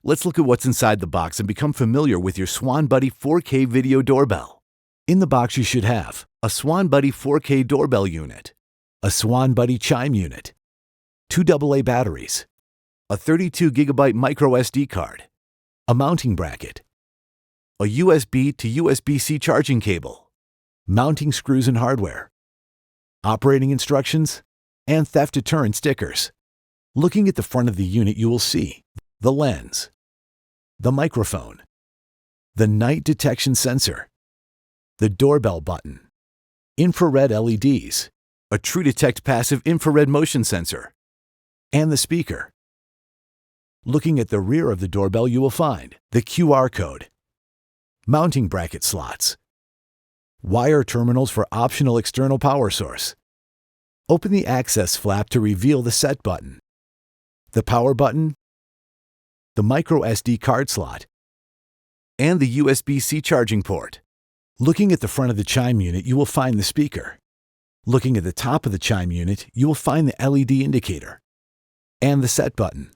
Let's look at what's inside the box and become familiar with your SwannBuddy4K video doorbell. In the box you should have a SwannBuddy4K doorbell unit, a SwannBuddy Chime Unit, 2 AA batteries, a 32 GB micro SD card, a mounting bracket, a USB to USB-C charging cable, mounting screws and hardware, operating instructions, and theft deterrent stickers. Looking at the front of the unit, you will see the lens, the microphone, the night detection sensor, the doorbell button, infrared LEDs, a True Detect passive infrared motion sensor, and the speaker. Looking at the rear of the doorbell, you will find the QR code, mounting bracket slots, wire terminals for optional external power source. Open the access flap to reveal the set button, the power button, the micro SD card slot, and the USB-C charging port. Looking at the front of the Chime unit, you will find the speaker. Looking at the top of the Chime unit, you will find the LED indicator and the set button.